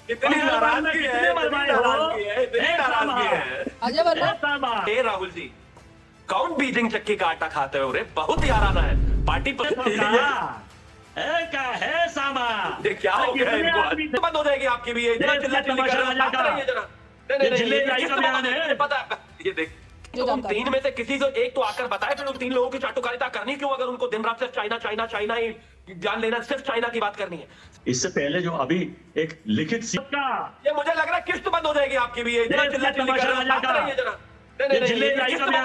इतनी नाराजगी है, इतनी नाराजगी है, इतनी नाराजगी है। अजय वर्मा, हे राहुल जी, कौन बीजिंग चक्की का आटा खाते हो रे? बहुत ही आराना है पार्टी पर। क्या है सामा? ये क्या हो गया इनको? बंद हो जाएगी आपकी भी ये जरा चिल्ला चिल्ली कर रहे हो, रही है जरा। नहीं ये पता है, ये देख तुम तीन में से किसी को एक तो आकर बताए फिर उन तीन लोगों की चाटुकारिता करनी क्यों? अगर उनको दिन रात सिर्फ चाइना चाइना चाइना ही जान लेना, सिर्फ चाइना की बात करनी है। इससे पहले जो अभी एक लिखित ये मुझे लग रहा है किस्त बंद हो जाएगी आपकी भी ये जरा चिल्ला चिल्ली कर रहे हो, रही है जरा।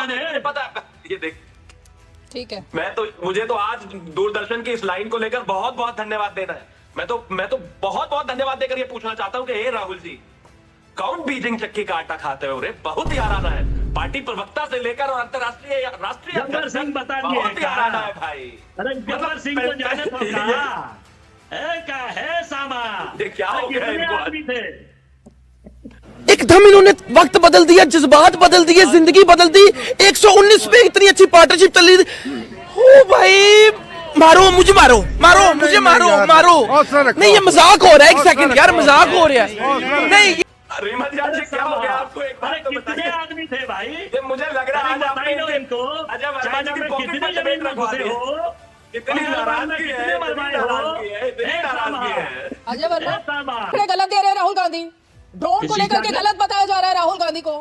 नहीं पता है, ये देख ठीक है। मुझे तो आज दूरदर्शन की इस लाइन को लेकर बहुत बहुत धन्यवाद देना है। मैं तो बहुत बहुत धन्यवाद देकर ये पूछना चाहता हूँ कि हे राहुल जी, कौन बीजिंग चक्की का आटा खाते हो रे? बहुत ही आराना है पार्टी प्रवक्ता से लेकर और अंतरराष्ट्रीय राष्ट्रीय गब्बर सिंह बता बहुत ही आराना है भाई। अरे गब्बर सिंह को जाने तो क्या है सामा? ये क्या हो गया इनको? एकदम इन्होंने वक्त बदल दिया, जज्बात बदल दिए, जिंदगी बदल दी। 119 पे इतनी अच्छी पार्टनरशिप चल रही थी। ओ भाई, मारो मुझे, मारो मारो मुझे, मारो मारो। नहीं ये मजाक हो रहा है, एक सेकंड यार, मजाक हो रहा है। नहीं रीमन जान जी, क्या हो गया आपको? एक बार तो कितने आदमी थे भाई? ये मुझे लग रहा है आज आपने इनको अजय वर्मा जी की पॉकेट में जमीन रखवा दी हो। इतनी नाराजगी है, इतनी नाराजगी है, इतनी नाराजगी है। अजय वर्मा गलत दे रहे हैं राहुल गांधी। ड्रोन को लेकर के गलत बताया जा रहा है राहुल गांधी को,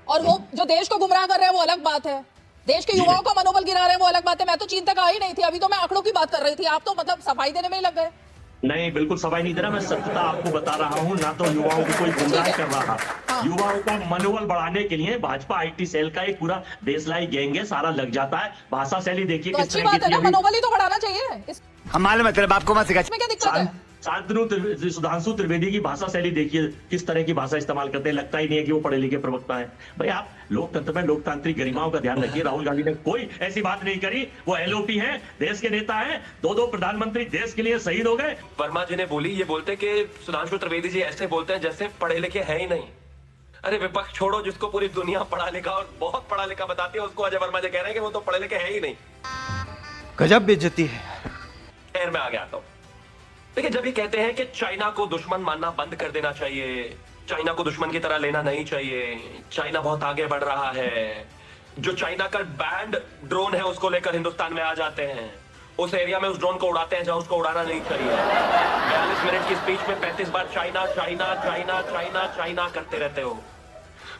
और वो जो देश को गुमराह कर रहे हैं वो अलग बात है। देश के युवाओं का मनोबल गिरा रहे हैं वो अलग बात है। मैं तो चीन तक आई नहीं थी, अभी तो मैं आंकड़ों की बात कर रही थी। आप तो मतलब सफाई देने में ही लग गए। नहीं, बिल्कुल सफाई नहीं दे रहा, मैं सत्यता आपको बता रहा हूँ। ना तो युवाओं को कोई गुमराह कर रहा। युवाओं का मनोबल बढ़ाने के लिए भाजपा आईटी सेल का एक पूरा देशलाई गैंग है, सारा लग जाता है। भाषा शैली देखिए तो किस अच्छी तरह बात है ना, की। मनोबल ही तो बढ़ाना चाहिए। हम मालूम है तेरे बाप को मत सिखा। इसमें क्या दिक्कत है? सुधांशु त्रिवेदी की भाषा शैली देखिए, किस तरह की भाषा इस्तेमाल करते हैं। लगता ही नहीं है कि वो पढ़े लिखे प्रवक्ता है। भाई आप लोकतंत्र में लोकतांत्रिक गरिमाओं का ध्यान रखिए। राहुल गांधी ने कोई ऐसी बात नहीं करी। वो एलओपी है, देश के नेता है। दो प्रधानमंत्री देश के लिए शहीद हो गए। वर्मा जी ने बोली, ये बोलते कि सुधांशु त्रिवेदी जी ऐसे बोलते हैं जैसे पढ़े लिखे है ही नहीं। अरे विपक्ष छोड़ो, जिसको पूरी दुनिया पढ़ा लिखा और बहुत पढ़ा लिखा बताती है, उसको अजय वर्मा जी कह रहे हैं कि वो तो पढ़े लिखे है ही नहीं। गजब बेइज्जती है। खैर मैं आगे आता हूं। देखिए, जब ये कहते हैं कि चाइना को दुश्मन मानना बंद कर देना चाहिए, चाइना को दुश्मन की तरह लेना नहीं चाहिए, चाइना बहुत आगे बढ़ रहा है, जो चाइना का बैंड ड्रोन है उसको लेकर हिंदुस्तान में आ जाते हैं, उस एरिया में उस ड्रोन को उड़ाते हैं जहां उसको उड़ाना नहीं चाहिए। 42 मिनट की स्पीच में 35 बार China China China China China करते रहते हो।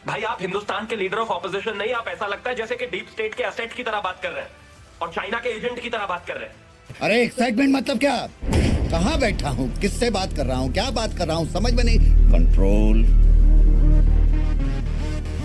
भाई आप हिंदुस्तान के लीडर ऑफ ऑपोजिशन नहीं, आप ऐसा लगता है जैसे कि डीप स्टेट के एसेट की तरह बात कर रहे हैं और चाइना के एजेंट की तरह बात कर रहे हैं। अरे एक्साइटमेंट मतलब क्या? कहाँ बैठा हूँ, किससे बात कर रहा हूँ, क्या बात कर रहा हूँ, समझ में नहीं। कंट्रोल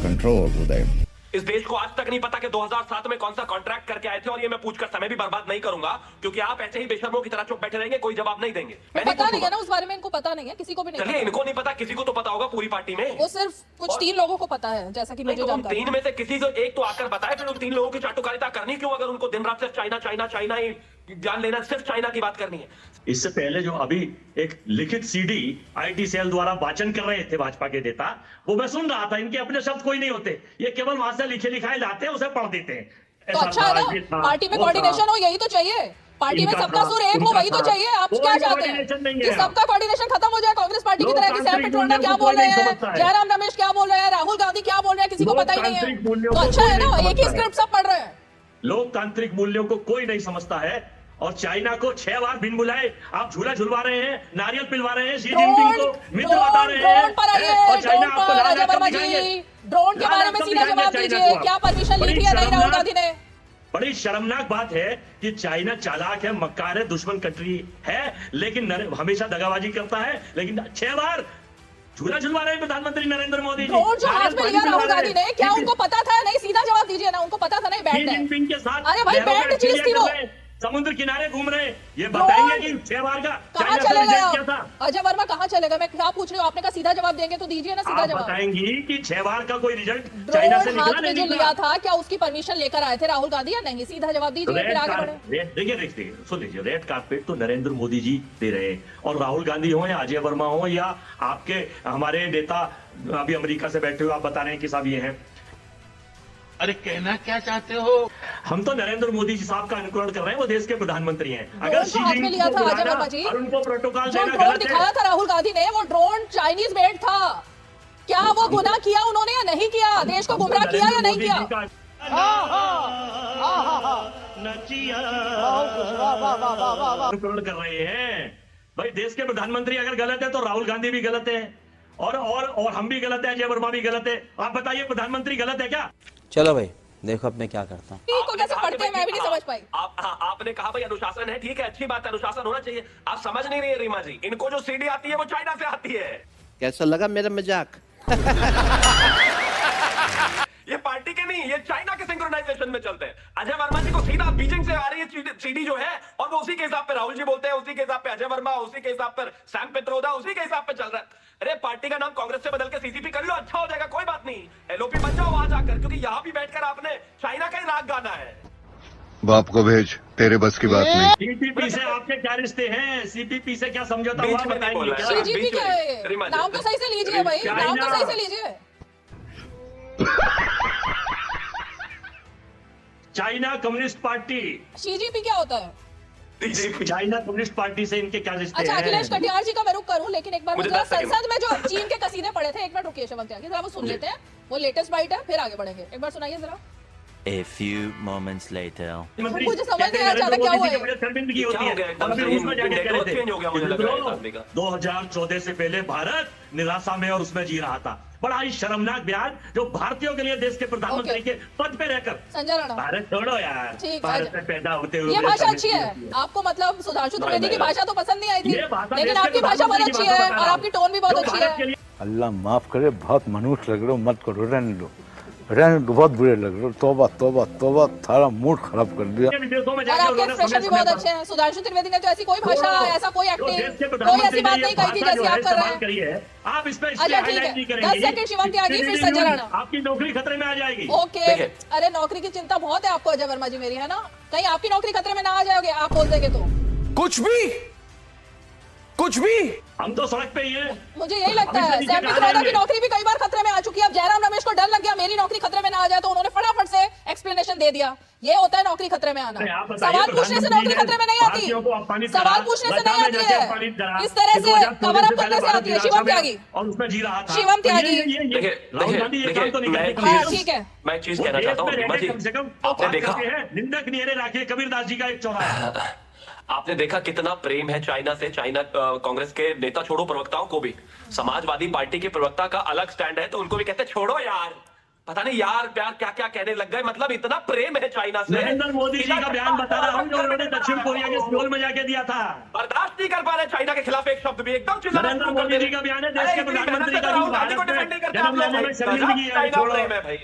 कंट्रोल उदय। इस देश को आज तक नहीं पता कि 2007 में कौन सा कॉन्ट्रैक्ट करके आए थे, और ये मैं पूछकर समय भी बर्बाद नहीं करूंगा क्योंकि आप ऐसे ही बेशर्मों की तरह चुप बैठे रहेंगे, कोई जवाब नहीं देंगे। पता नहीं है ना उस बारे में, इनको पता नहीं है, किसी को भी नहीं। चलिए, इनको नहीं पता, किसी को तो पता होगा पूरी पार्टी में। वो सिर्फ कुछ 3 लोगों को पता है, जैसा कि मुझे जानकारी है। 3 में से किसी को एक तो आकर बताए फिर उन 3 लोगों की चाटुकारिता करनी क्यों? अगर उनको दिन रात सिर्फ चाइना चाइना चाइना ही जान लेना, सिर्फ चाइना की बात करनी है। इससे पहले जो अभी एक लिखित सीडी आईटी सेल द्वारा वाचन कर रहे थे भाजपा के नेता, वो मैं सुन रहा था। इनके अपने शब्द कोई नहीं होते, ये केवल वहां से लिखे लिखाए लाते हैं, उसे पढ़ देते हैं। तो अच्छा है ना, पार्टी में कोऑर्डिनेशन हो, यही तो चाहिए। पार्टी में सबका सुर एक हो, वही तो चाहिए। आप क्या चाहते हैं कि सबका कोऑर्डिनेशन खत्म हो जाए? कांग्रेस पार्टी की तरह की सैम पिट्रोडा क्या बोल रहे हैं, जयराम रमेश क्या बोल रहे हैं, राहुल गांधी क्या बोल रहे हैं, किसी को पता ही नहीं है। तो अच्छा है ना, एक ही स्क्रिप्ट सब पढ़ रहे हैं। लोकतांत्रिक मूल्यों को कोई नहीं समझता है। और चाइना को 6 बार बिन बुलाए आप झूला झुलवा रहे हैं, नारियल पिलवा रहे हैं, शी जिनपिंग को मित्र बता रहे हैं। और चाइना आपको अजय वर्मा जी, ड्रोन के बारे में सीधा जवाब दीजिए, क्या परमिशन ली थी या नहीं राहुल गांधी ने? बड़ी शर्मनाक बात है कि चाइना चालाक है, मक्कार है, दुश्मन कंट्री है, लेकिन हमेशा दगाबाजी करता है। लेकिन 6 बार झूला झुलवा रहे हैं प्रधानमंत्री नरेंद्र मोदी जी। ड्रोन जो हाथ में लिया राहुल गांधी ने, क्या उनको पता था? नहीं, सीधा जवाब दीजिए ना, उनको पता था नहीं बैंड है? जिनपिंग के साथ अरे भाई बैंड चीज थी वो। समुद्र किनारे घूम रहे, ये बताएंगे कि 6 बार का कहाँ चलेगा? अजय वर्मा कहाँ चलेगा? मैं क्या पूछ रही हूँ, आपने कहा सीधा जवाब देंगे तो दीजिए ना सीधा जवाब। बताएंगी कि 6 बार का कोई रिजल्ट चाइना से निकला नहीं। जो लिया था, क्या उसकी परमिशन लेकर आए थे राहुल गांधी या नहीं? सीधा जवाब दीजिए, फिर आगे बढ़े। देखिए सुन लीजिए, रेड कार्पेट तो नरेंद्र मोदी जी दे रहे हैं, और राहुल गांधी हो या अजय वर्मा हो या आपके हमारे नेता अभी अमेरिका से बैठे हुए, आप बता रहे हैं कि साहब ये हैं। अरे कहना क्या चाहते हो? हम तो नरेंद्र मोदी जी साहब का अनुकरण कर रहे हैं, वो देश के प्रधानमंत्री हैं। अगर ड्रोन शी तो हाथ में लिया था जिनपिंग को अजय बुलाना वर्मा जी। और उनको प्रोटोकॉल जो देना ड्रोन गलत दिखाया है। था राहुल गांधी ने, वो ड्रोन चाइनीज मेड था। क्या वो गुनाह किया उन्होंने या नहीं किया? देश को गुमराह किया या नहीं किया? अनुकरण कर रहे हैं भाई। देश के प्रधानमंत्री अगर गलत है तो राहुल गांधी भी गलत है, और हम भी गलत है, अजय वर्मा भी गलत है। आप बताइए प्रधानमंत्री गलत है क्या? चलो भाई देखो अब मैं क्या करता हूँ। को कैसे पढ़ते हैं मैं भी नहीं समझ पाई। आपने कहा भाई अनुशासन है, ठीक है, अच्छी बात है, अनुशासन होना चाहिए। आप समझ नहीं रही है रीमा जी, इनको जो सीडी आती है वो चाइना से आती है। कैसा लगा मेरा मजाक? ये पार्टी के नहीं, ये चाइना के सिंक्रोनाइजेशन में चलते हैं। अजय वर्मा जी को सीधा बीजिंग से आ रही है सीडी जो है, और वो उसी के हिसाब पे राहुल जी बोलते हैं, उसी के हिसाब पे अजय वर्मा, उसी के हिसाब पर सैम पित्रोदा, उसी के हिसाब पे चल रहा है। अरे पार्टी का नाम कांग्रेस से बदल के सीसीपी कर लो, अच्छा हो जाएगा, कोई बात नहीं। एलओपी बन जाओ वहां जाकर, क्योंकि यहाँ भी बैठकर आपने चाइना का ही राग गाना है। बाप को भेज, तेरे बस की बात नहीं। सीपीपी से आपके क्या रिश्ते हैं? सीपीपी से क्या समझौता बीच हुआ में नहीं बोला बताएंगे है। क्या? सीजीपी क्या है? रीमा जी। नाम तो सही से लीजिए भाई, नाम तो सही से लीजिए। China communist party. सीजीपी क्या होता है? चाइना कम्युनिस्ट पार्टी से इनके क्या रिश्ते अच्छा हैं? अखिलेश कटियार जी का मैं रुक करूं, लेकिन एक बार मुझे मुझे 10 सेकंड। संसद में जो चीन के कसीदे पड़े थे, एक बार रुकिए शिवम त्यागी, जरा वो सुन लेते हैं। वो लेटेस्ट बाइट है, फिर आगे बढ़ेंगे। एक बार सुनाइए जरा। A few moments later. मंत्री मुझे समझ कहते नहीं हैं आया अचानक क्या नरेंद्र हुआ मोदी है। की बड़ी शर्मिंदगी होती क्या हो गया है। एकदम और फिर से? उसमें जाके कह रहे थे चेंज हो गया मुझे लग रहा है इस आदमी का। 2014 से पहले भारत निराशा में और उसमें जी रहा था। बड़ा ही शर्मनाक बयान जो भारतीयों के लिए देश के प्रधानमंत्री ओके। के पद पे रहकर। संजय राणा, भारत छोड़ो यार, ठीक, भारत अजय। में पैदा होते हुए ये बड़े भाषा अच्छी शर्मिंदगी है होती आपको, मतलब सुधांशु त्रिवेदी की भाषा तो पसंद नहीं आई थी, ये भाषा लेकिन देश के आपकी भाषा बहुत प्रधानमंत्री अच्छी की है भाषा बता और रहा आपकी टोन भी बहुत जो अच्छी भारत के है। लिए अल्लाह माफ करे, बहुत मनुष्य लग रहे हो, मत करो, रहने दो, बहुत बुरे लग रहे हो। तौबा तौबा तौबा, थारा मूड खराब कर दिया। विदेशों में और जाके आपके उन्होंने एक्सप्रेशन भी समय बहुत समय अच्छे हैं। सुधांशु त्रिवेदी ने तो ऐसी कोई भाषा, ऐसा कोई जो देश के एक्टिंग, कोई प्रधानमंत्री ऐसी बात ने नहीं ये कही थी भाषा जैसी जो है आप कर रहे इस्तेमाल हैं। करी है, आप इसमें अच्छा, इसलिए ठीक है। हाईलाइट नहीं 10 करेंगे। सेकंड शिवम त्यागी, फिर CDD संजय राणा। आपकी नौकरी खतरे में आ जाएगी। ओके, देखिए। अरे नौकरी की चिंता बहुत है आपको अजय वर्मा जी मेरी, है ना? कहीं आपकी नौकरी खतरे में ना आ जाओगे आप बोल देंगे तो। कुछ भी हम तो सड़क पे ही हैं। मुझे यही लगता हम है इससे सैम नीचे पित्रोदा कहाँ की नौकरी भी कई बार खतरे में आ चुकी है। अब जयराम रमेश को डर लग गया मेरी नौकरी खतरे में ना आ जाए, तो उन्होंने फटाफट से एक्सप्लेनेशन दे दिया। ये होता है नौकरी खतरे में आना। अरे आप बताइए, सवाल पूछने से नौकरी खतरे में नहीं भारतीयों को आती, अपमानित सवाल करा, पूछने से लता नहीं में आती जाके है, अपमानित करा, इस तरह कि से 2014 कवर अप पहले करने से भारत आती है। निराशा शिवम में त्यागी, और उसमें जी रहा था। शिवम तो ये- त्यागी। ये- ये- देखिए, राहुल गांधी ये काम तो नहीं मैं करते। हाँ, ठीक है। मैं एक चीज वो कहना देश चाहता हूँ में रीमा रहने जी, कम से कम आपने बात देखा करते हैं, निंदक नियरे राखिए कबीरदास जी का एक चौराहा। आपने देखा कितना प्रेम है चाइना से। चाइना कांग्रेस के नेता छोड़ो प्रवक्ताओं को भी, समाजवादी पार्टी के प्रवक्ता का अलग स्टैंड है तो उनको भी कहते छोड़ो यार, पता नहीं यार प्यार क्या क्या कहने लग गए। मतलब इतना प्रेम है चाइना से। नरेंद्र मोदी जी का बयान बता रहा हूँ जो उन्होंने दक्षिण कोरिया के सियोल में जाके दिया था। बर्दाश्त नहीं कर पा रहे चाइना के खिलाफ एक शब्द भी, एकदम चिल्लाना नरेंद्र शुरू कर मोदी दे जी का बयान है, रहे। देश के अरे इतनी प्रधानमंत्री मेहनत से का तो राहुल गांधी को भारत में डिफेंड नहीं करते आप जन्म लोग लेने में भाई। शर्मिंदगी है, चाइना छोड़ो। प्रेम है भाई।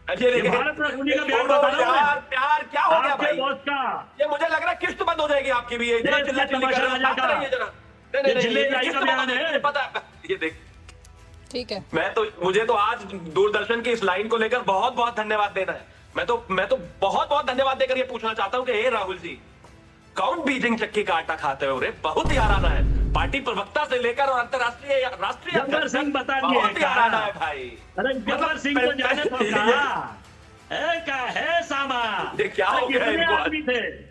ये देखिए, भारत रत्न का बयान छोड़ो बता रहा हूँ मैं। यार, प्यार क्या हो गया आपके भाई? बॉस का ये मुझे लग रहा है किस्त बंद हो जाएगी आपकी भी। ये इतना देश चिल्ला के चिल्ली कर तमाशा रहे हो, राजा बात का। करिए जरा। नहीं ये जिले जाई किस्त का बंद बयान हो जाएगी, है। मुझे पता है। ये देख, ठीक है। मुझे तो आज दूरदर्शन की इस लाइन को लेकर बहुत बहुत धन्यवाद देना है। मैं तो बहुत बहुत धन्यवाद देकर ये पूछना चाहता हूं कि हे राहुल जी, कौन बीजिंग चक्की का आटा खाते हो रे? बहुत ही आराना है, पार्टी प्रवक्ता से लेकर और अंतरराष्ट्रीय राष्ट्रीय गब्बर सिंह बता दिए बहुत ही क्या? आराना है भाई। अरे गब्बर सिंह को जाने तो का है सामा। ये क्या हो गया कितने इनको? आदमी थे?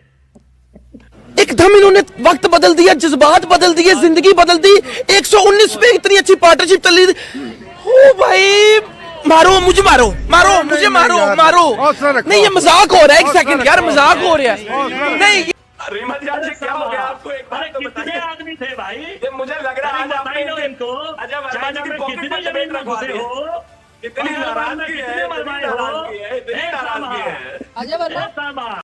एकदम इन्होंने वक्त बदल दिया, जज्बात बदल दिए, जिंदगी बदल दी। 119 पे इतनी अच्छी पार्टनरशिप चल रही थी। ओ भाई, मारो मुझे, मारो मुझे, मारो। नहीं ये मजाक हो रहा है, एक सेकंड यार, मजाक हो रहा है। नहीं रीमा जी आज क्या हो गया आपको? एक अरे बात तो कितने बताइए। आदमी थे भाई? ये मुझे लग रहा है आज आपने इनको अजय वर्मा चाइना जी की में पॉकेट कितनी में जमीन जमीन में रखवा घुसे दी। हो? इतनी नाराजगी है, इतनी नाराजगी है, इतनी नाराजगी है। अजय वर्मा सामा